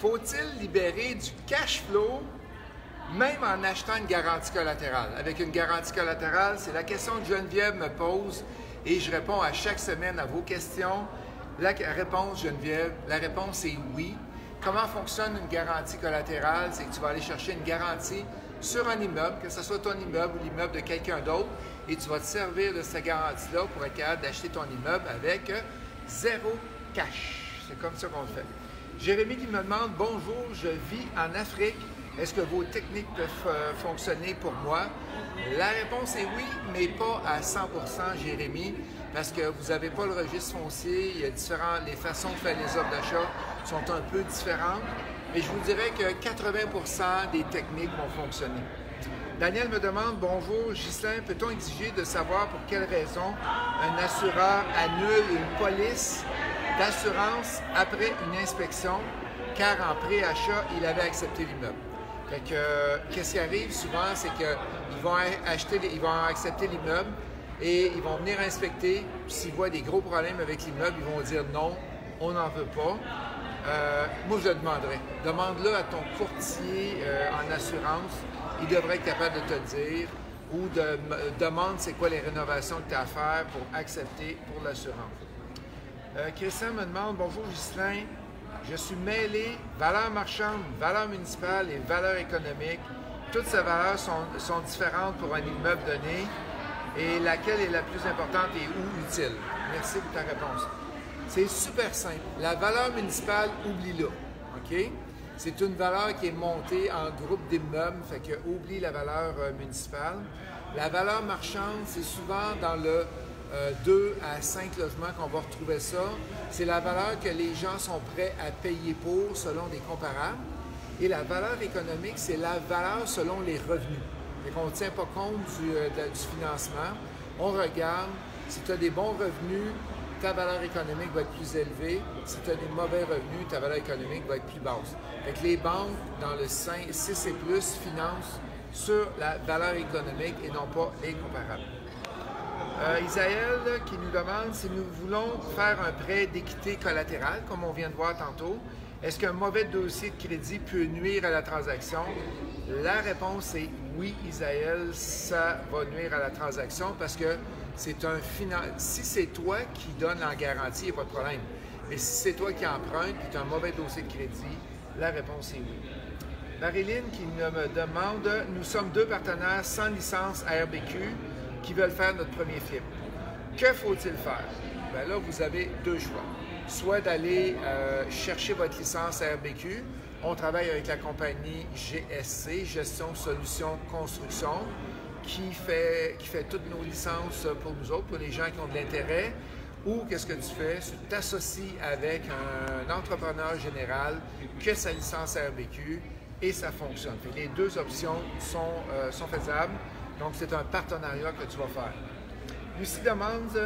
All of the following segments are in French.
Faut-il libérer du cash flow même en achetant une garantie collatérale? Avec une garantie collatérale, c'est la question que Geneviève me pose et je réponds à chaque semaine à vos questions. La réponse, Geneviève, la réponse est oui. Comment fonctionne une garantie collatérale? C'est que tu vas aller chercher une garantie sur un immeuble, que ce soit ton immeuble ou l'immeuble de quelqu'un d'autre, et tu vas te servir de cette garantie-là pour être capable d'acheter ton immeuble avec zéro cash. C'est comme ça qu'on le fait. Jérémy qui me demande « Bonjour, je vis en Afrique. Est-ce que vos techniques peuvent fonctionner pour moi? » La réponse est oui, mais pas à 100 % Jérémy, parce que vous n'avez pas le registre foncier. Il y a les façons de faire les offres d'achat sont un peu différentes, mais je vous dirais que 80 % des techniques vont fonctionner. Daniel me demande « Bonjour, Ghislain, peut-on exiger de savoir pour quelle raison un assureur annule une police d'assurance après une inspection, car en pré-achat, il avait accepté l'immeuble? » Fait que, qu'est-ce qui arrive souvent, c'est qu'ils vont accepter l'immeuble et ils vont venir inspecter. S'ils voient des gros problèmes avec l'immeuble, ils vont dire non, on n'en veut pas. Moi, je le demanderais. Demande-le à ton courtier en assurance. Il devrait être capable de te le dire. Ou demande c'est quoi les rénovations que tu as à faire pour accepter pour l'assurance. Christian me demande « Bonjour Ghislain, je suis mêlé valeur marchande, valeur municipale et valeur économique. Toutes ces valeurs sont différentes pour un immeuble donné. Et laquelle est la plus importante et ou utile? » Merci pour ta réponse. C'est super simple. La valeur municipale, oublie-la. OK? C'est une valeur qui est montée en groupe d'immeubles, fait que oublie la valeur municipale. La valeur marchande, c'est souvent dans le 2 à 5 logements qu'on va retrouver ça. C'est la valeur que les gens sont prêts à payer pour selon des comparables. Et la valeur économique, c'est la valeur selon les revenus. Et qu'on ne tient pas compte du financement. On regarde, si tu as des bons revenus, ta valeur économique va être plus élevée. Si tu as des mauvais revenus, ta valeur économique va être plus basse. Fait que les banques, dans le 6 et plus, financent sur la valeur économique et non pas les comparables. Isaël qui nous demande si nous voulons faire un prêt d'équité collatérale, comme on vient de voir tantôt, est-ce qu'un mauvais dossier de crédit peut nuire à la transaction? La réponse est oui, Isaël, ça va nuire à la transaction parce que c'est un si c'est toi qui donne la garantie, il n'y a pas de problème. Mais si c'est toi qui emprunte et tu as un mauvais dossier de crédit, la réponse est oui. Marilyn qui me demande, nous sommes 2 partenaires sans licence RBQ qui veulent faire notre premier flip. Que faut-il faire? Bien là, vous avez 2 choix. Soit d'aller chercher votre licence RBQ. On travaille avec la compagnie GSC, Gestion Solutions Construction, qui fait toutes nos licences pour nous autres, pour les gens qui ont de l'intérêt. Ou qu'est-ce que tu fais? Tu t'associes avec un entrepreneur général qui a sa licence RBQ et ça fonctionne. Les 2 options sont faisables. Donc, c'est un partenariat que tu vas faire. Lucie demande,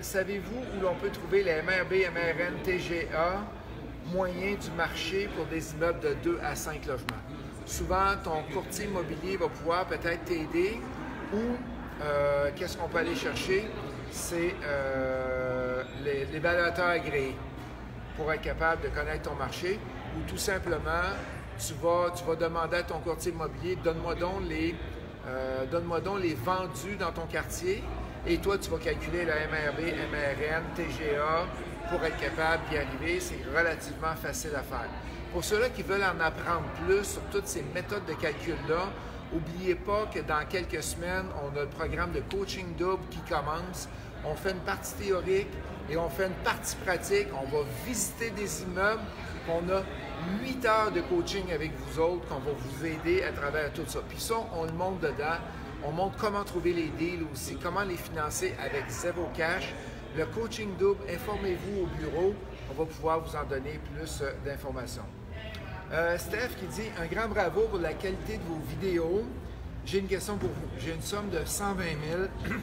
savez-vous où l'on peut trouver les MRB, MRN, TGA moyens du marché pour des immeubles de 2 à 5 logements? Souvent, ton courtier immobilier va pouvoir peut-être t'aider ou qu'est-ce qu'on peut aller chercher? C'est les évaluateurs agréés pour être capable de connaître ton marché ou tout simplement, tu vas demander à ton courtier immobilier, donne-moi donc les vendus dans ton quartier et toi, tu vas calculer la MRB, MRN, TGA pour être capable d'y arriver. C'est relativement facile à faire. Pour ceux-là qui veulent en apprendre plus sur toutes ces méthodes de calcul-là, n'oubliez pas que dans quelques semaines, on a le programme de coaching double qui commence. On fait une partie théorique et on fait une partie pratique. On va visiter des immeubles. On a 8 heures de coaching avec vous autres qu'on va vous aider à travers tout ça. Puis ça, on le montre dedans. On montre comment trouver les deals aussi, comment les financer avec zéro cash. Le coaching double, informez-vous au bureau. On va pouvoir vous en donner plus d'informations. Steph qui dit « Un grand bravo pour la qualité de vos vidéos. J'ai une question pour vous. J'ai une somme de 120 000.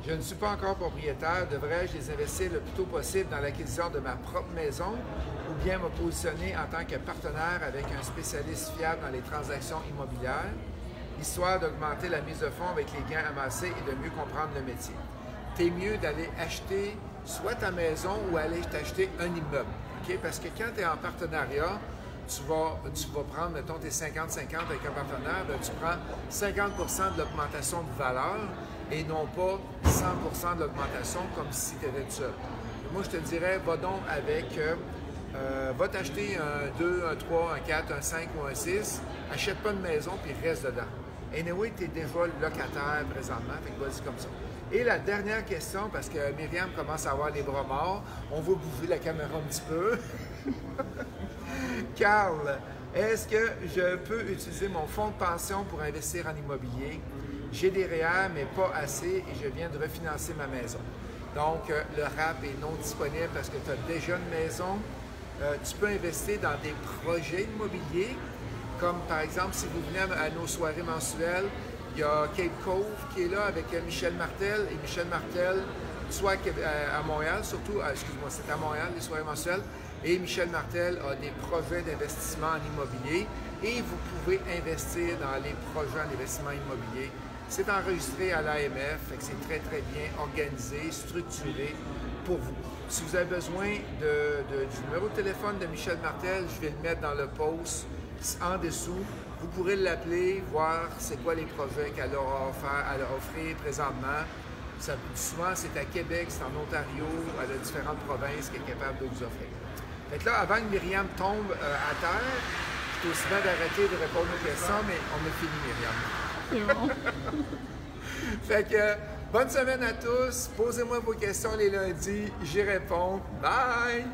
Je ne suis pas encore propriétaire. Devrais-je les investir le plus tôt possible dans l'acquisition de ma propre maison ou bien me positionner en tant que partenaire avec un spécialiste fiable dans les transactions immobilières, histoire d'augmenter la mise de fonds avec les gains amassés et de mieux comprendre le métier? T'es mieux d'aller acheter soit ta maison ou aller t'acheter un immeuble. Okay? Parce que quand tu es en partenariat, tu vas prendre, mettons, tes 50-50 avec un partenaire, bien, tu prends 50 de l'augmentation de valeur et non pas 100 de l'augmentation comme si tu étais tout seul. Moi, je te dirais, va donc avec, va t'acheter un 2, un 3, un 4, un 5 ou un 6, achète pas de maison puis reste dedans. Anyway, tu es déjà locataire présentement, fait que vas-y comme ça. Et la dernière question, parce que Myriam commence à avoir les bras morts, on va bouger la caméra un petit peu. Carl, est-ce que je peux utiliser mon fonds de pension pour investir en immobilier? J'ai des REER, mais pas assez et je viens de refinancer ma maison. Donc, le RAP est non disponible parce que tu as déjà une maison. Tu peux investir dans des projets immobiliers, comme par exemple, si vous venez à nos soirées mensuelles, il y a Cape Cove qui est là avec Michel Martel. Et Michel Martel, soit à Montréal, surtout, excuse-moi, c'est à Montréal, les soirées mensuelles. Et Michel Martel a des projets d'investissement en immobilier et vous pouvez investir dans les projets d'investissement immobilier. C'est enregistré à l'AMF, c'est très, très bien organisé, structuré pour vous. Si vous avez besoin du numéro de téléphone de Michel Martel, je vais le mettre dans le post en dessous. Vous pourrez l'appeler, voir c'est quoi les projets qu'elle aura à offrir présentement. Souvent, c'est à Québec, c'est en Ontario, elle a différentes provinces qu'elle est capable de vous offrir. Fait que là, avant que Myriam tombe à terre, je suis aussi bien d'arrêter de répondre aux questions, mais on a fini, Myriam. C'est bon. Fait que, bonne semaine à tous. Posez-moi vos questions les lundis, j'y réponds. Bye!